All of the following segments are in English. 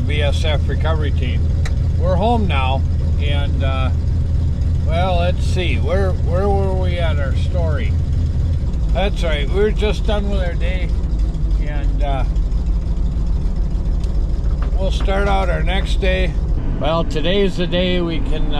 BSF recovery team. We're home now, and well, let's see, where were we at our story? That's right, we were just done with our day, and we'll start out our next day. Well, today's the day we can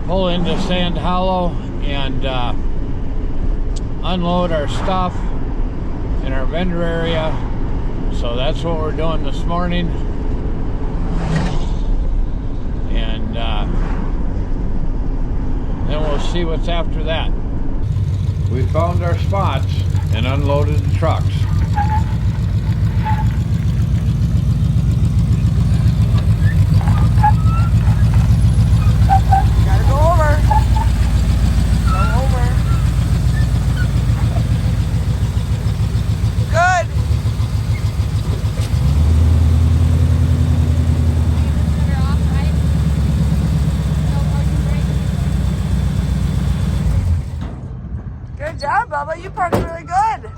pull into Sand Hollow and unload our stuff in our vendor area. So that's what we're doing this morning. And then we'll see what's after that. We found our spots and unloaded the trucks. Gotta go over. Go over. Good. Good job, Bubba. You parked really good.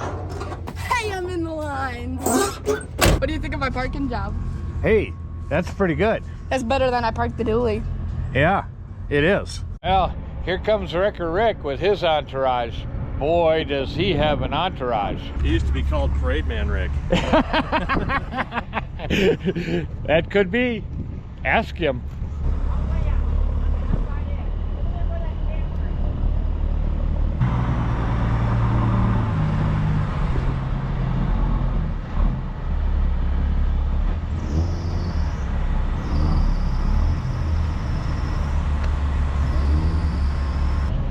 Hey, I'm in the lines. What do you think of my parking job? Hey, that's pretty good. That's better than I parked the dually. Yeah, it is. Well, here comes Wrecker Rick with his entourage. Boy, does he have an entourage. He used to be called Parade Man Rick. That could be. Ask him.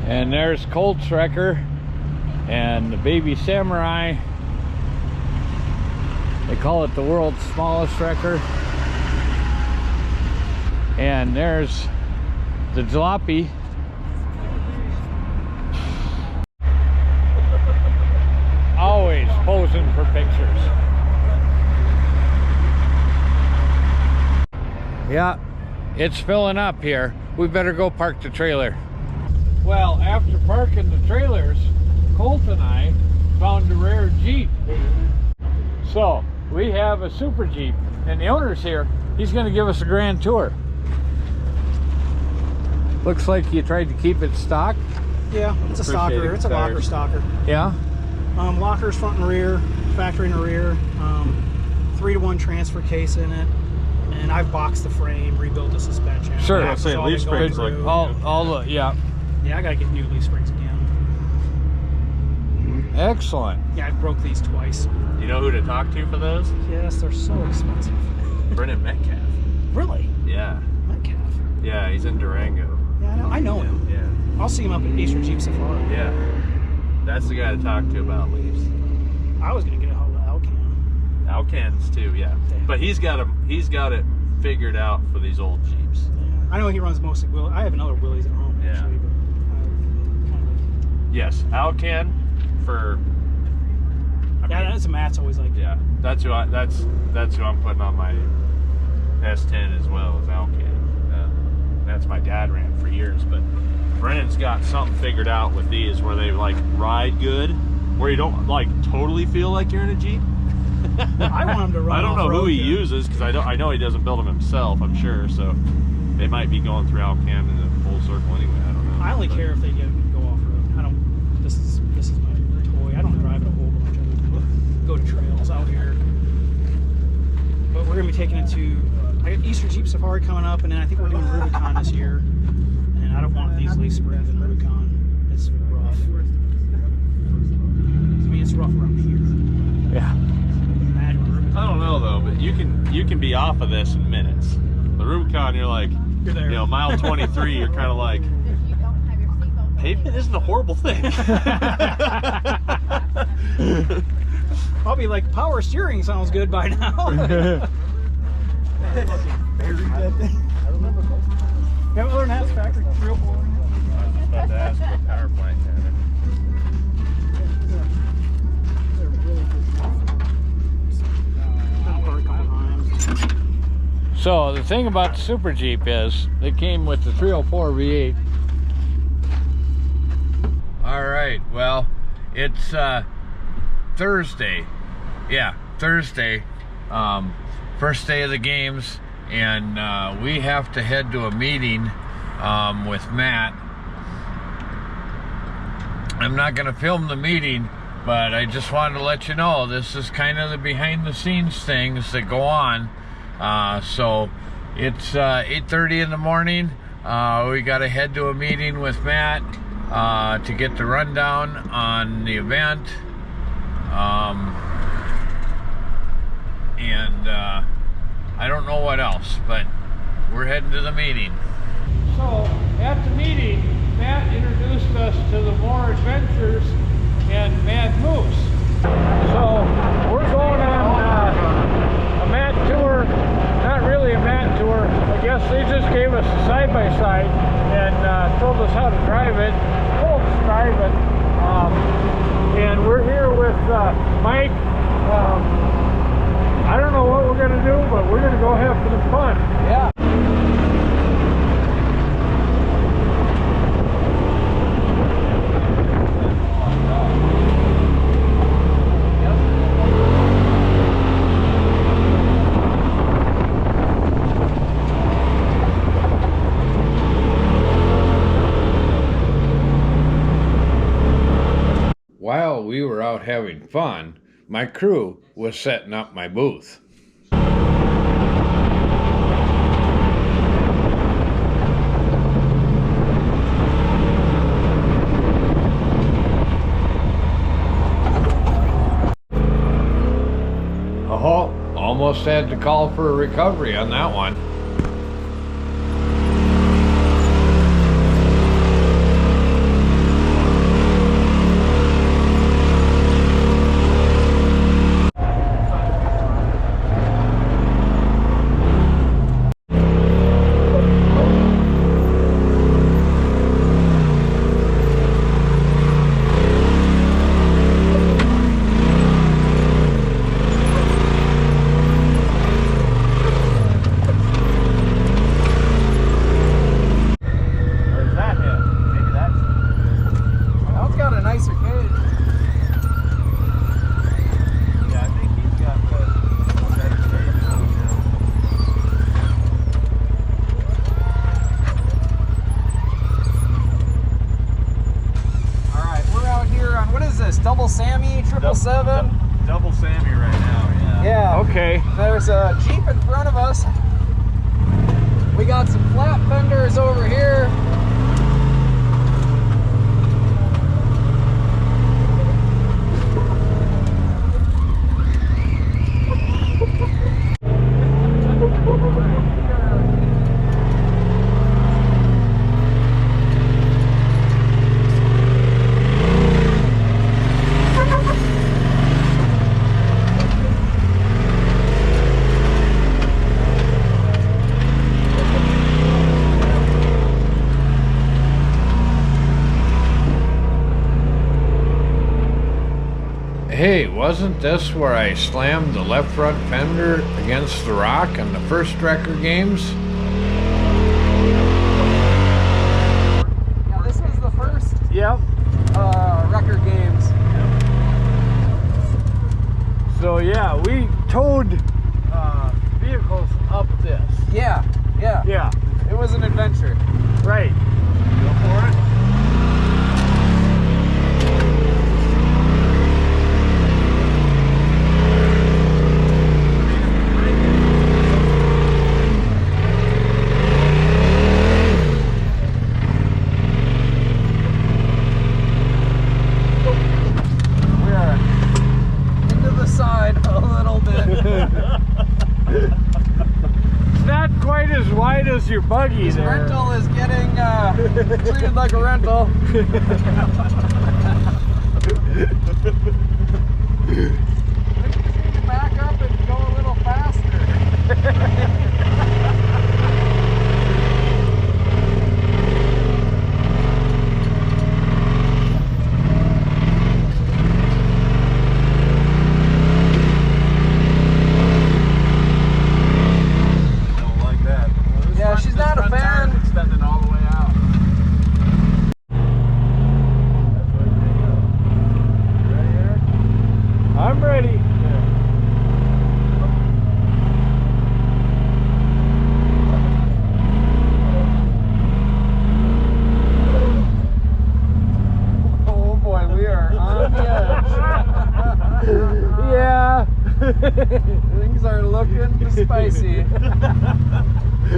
And there's Colt's Wrecker and the Baby Samurai. They call it the world's smallest wrecker. And there's the Jalopy. Always posing for pictures. Yeah, it's filling up here. We better go park the trailer. Well, after parking the trailers, Colt and I found a rare Jeep. So, we have a Super Jeep, and the owner's here. He's going to give us a grand tour. Looks like you tried to keep it stock. Yeah, it's a stalker. It's a locker stalker. Yeah? Lockers front and rear, factory in the rear, 3-to-1 transfer case in it, and I've boxed the frame, rebuilt the suspension. Sure. Yeah, say leaf springs like All the, yeah. Yeah, I gotta get new leaf springs again. Excellent. Yeah, I broke these twice. You know who to talk to for those? Yes, they're so expensive. Brennan Metcalf. Really? Yeah. Metcalf. Yeah, he's in Durango. Yeah, I know him. Yeah. I'll see him up at Eastern Jeep Safari. Yeah. That's the guy to talk to about leaves. I was gonna get a hold of Alcan. Alcans too, yeah. Damn. But he's got it figured out for these old Jeeps. Yeah. I know he runs mostly Will. I have another Willys at home Yeah. actually, but Yes, Alcan for. yeah, that's a Matt's always like. Yeah, that's who I'm putting on my S10 as well as Alcan. That's my dad ran for years, but Brennan's got something figured out with these where they like ride good, where you don't like totally feel like you're in a Jeep. I want him to run. I don't know who he off-road, uses because I know he doesn't build them himself. I'm sure, so they might be going through Alcan in a full circle anyway. I don't know. I only care if they go off road. I don't. This is my toy. I don't drive it a whole bunch. I go to trails out here. But we're gonna be taking it to. I got Eastern Jeep Safari coming up, and then I think we're doing Rubicon this year. And I don't want these leaf springs in Rubicon. It's rough. I mean, it's rough around here. Yeah. Imagine Rubicon. I don't know though, but you can be off of this in minutes. The Rubicon, you're like, You're there. you know, mile 23, you're kind of like, pavement isn't a horrible thing. I'll be like, power steering sounds good by now. Yeah, other than that, it's factory 304. I was just about to ask what power plant had it. So the thing about the Super Jeep is they came with the 304 V8. All right, well, it's Thursday. Yeah, Thursday, First day of the games, and we have to head to a meeting with Matt. I'm not going to film the meeting, but I just wanted to let you know this is kind of the behind the scenes things that go on. So it's 8:30 in the morning. We got to head to a meeting with Matt to get the rundown on the event. And I don't know what else, but we're heading to the meeting. So at the meeting, Matt introduced us to the MORR Adventures and Mad Moose. So we're going on a Matt tour. Not really a Matt tour. I guess they just gave us a side-by-side and told us how to drive it. Folks drive it. And we're here with Mike. I don't know what we're going to do, but we're going to go have some fun. Yeah. While we were out having fun, my crew was setting up my booth. Oh, almost had to call for a recovery on that one. Double Sammy, 777. Double Sammy right now, yeah. Yeah. Okay. There's a Jeep in front of us. We got some flat fenders over here. Hey, wasn't this where I slammed the left front fender against the rock on the first WreckerGames? Yeah, this was the first Yep. WreckerGames. So yeah, we towed vehicles up this. Yeah, yeah. Yeah, It was an adventure. right. Go for it. It's not quite as wide as your buggy This there. rental is getting treated like a rental. Back up and go a little faster. She's not a fan. Extending all the way out. I'm ready. Things are looking spicy. You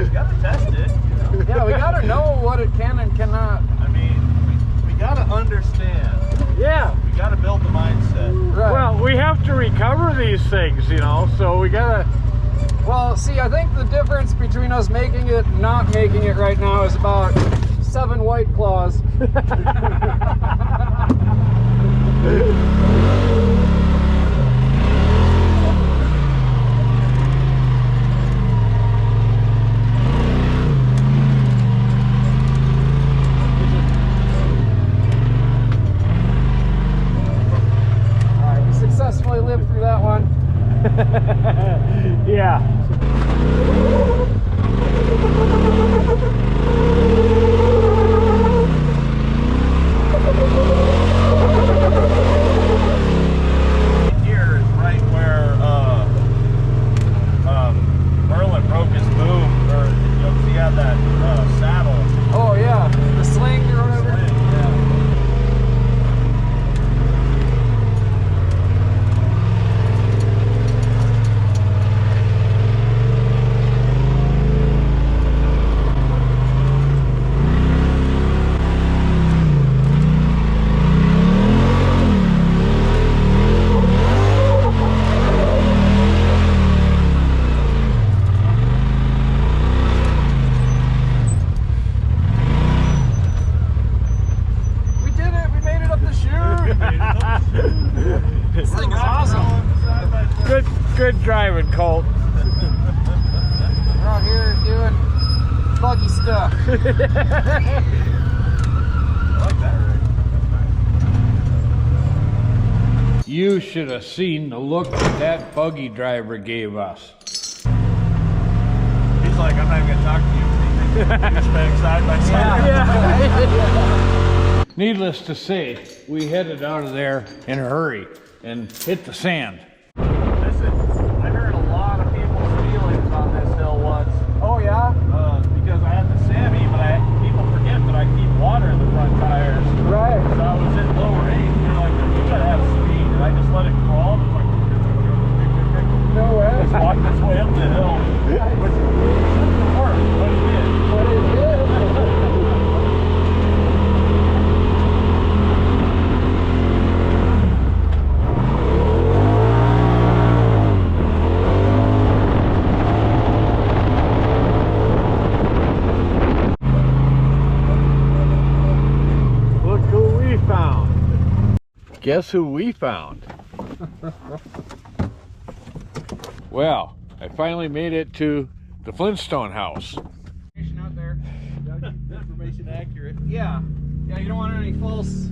gotta test it, you know? Yeah, we gotta know what it can and cannot. I mean, we gotta understand. Yeah. We gotta build the mindset. Right. Well, we have to recover these things, you know, so we gotta... Well, see, I think the difference between us making it and not making it right now is about 7 White Claws. Alright, we successfully lived through that one. Yeah. Here is right where Merlin broke his boom, or you know, 'cause he had that saddle. Oh yeah, the sling or whatever. We did it. We made it up the chute. This thing is awesome. Good driving, Colt. We're out here doing buggy stuff. I like that, right? You should have seen the look that buggy driver gave us. He's like, I'm not even gonna talk to you. Douchebag side by side. Needless to say, we headed out of there in a hurry and hit the sand. Listen, I heard a lot of people's feelings on this hill once. Oh yeah? Because I had the Sammy, but people forget that I keep water in the front tires. Right. So I was in lower 8, and they're like, you gotta have speed. And I just let it crawl. And like, No way. just walked its way up the hill. Which didn't work, but it did. But it did. Look who we found. Guess who we found? Well, I finally made it to the Flintstone house. Out there. Information accurate. Yeah. Yeah, you don't want any false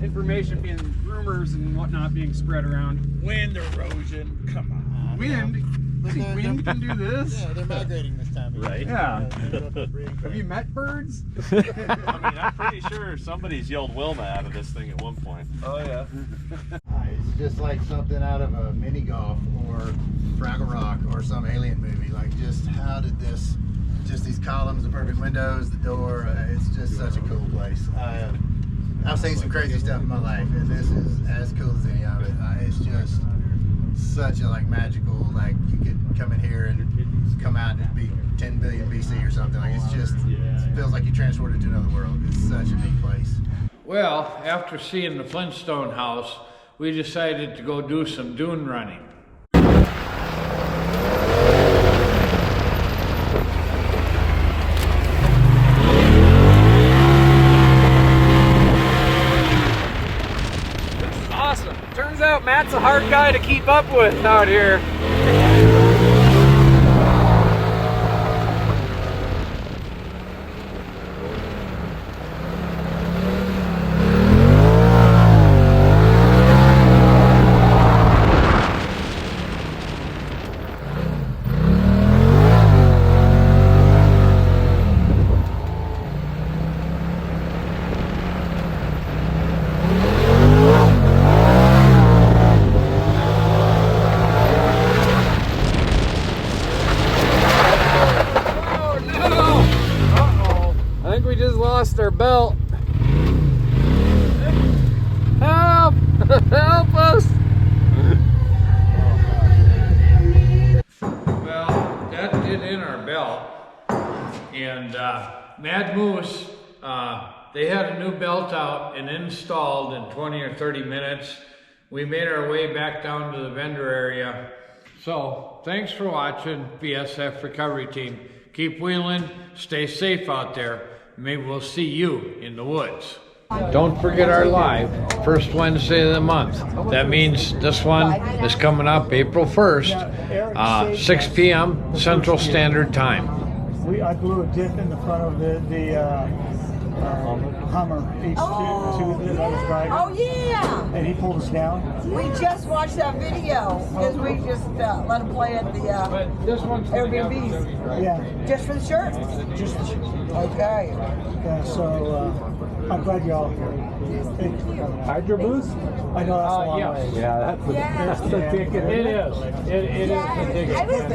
information being rumors and whatnot being spread around. Wind erosion. Come on. Wind? See, wind can do this? Yeah, they're migrating this time of year. Right. Yeah. Breeding Have you met birds? I mean, I'm pretty sure somebody's yelled Wilma out of this thing at one point. Oh yeah. It's just like something out of a mini golf or Fraggle Rock or some alien movie. Like, just how did this? Just these columns, the perfect windows, the door. It's just such a cool place. I've seen some crazy stuff in my life, and this is as cool as any of it. It's just such a magical. Like, you could come in here and come out and it'd be 10 billion BC or something. Like, it's just it feels like you transported to another world. It's such a neat place. Well, after seeing the Flintstone house, we decided to go do some dune running. Awesome. Turns out Matt's a hard guy to keep up with out here. Lost our belt. Help! Help us! And Mad Moose, they had a new belt out and installed in 20 or 30 minutes. We made our way back down to the vendor area. So, thanks for watching, BSF Recovery Team. Keep wheeling, stay safe out there. Maybe we'll see you in the woods. Don't forget our live, first Wednesday of the month. That means this one is coming up April 1st, 6 p.m. Central Standard Time. I blew a dip in the front of the Hummer H2 that I was driving. Oh yeah! And he pulled us down. We just watched that video because we just let him play at the Airbnbs. Yeah. Just for the shirt? Just the shirt. Okay. Yeah, so I'm glad y'all here. Thanks for coming out. Hydro Boost? I know that's a long way. Yeah, that's the ticket. It is. It is the ticket.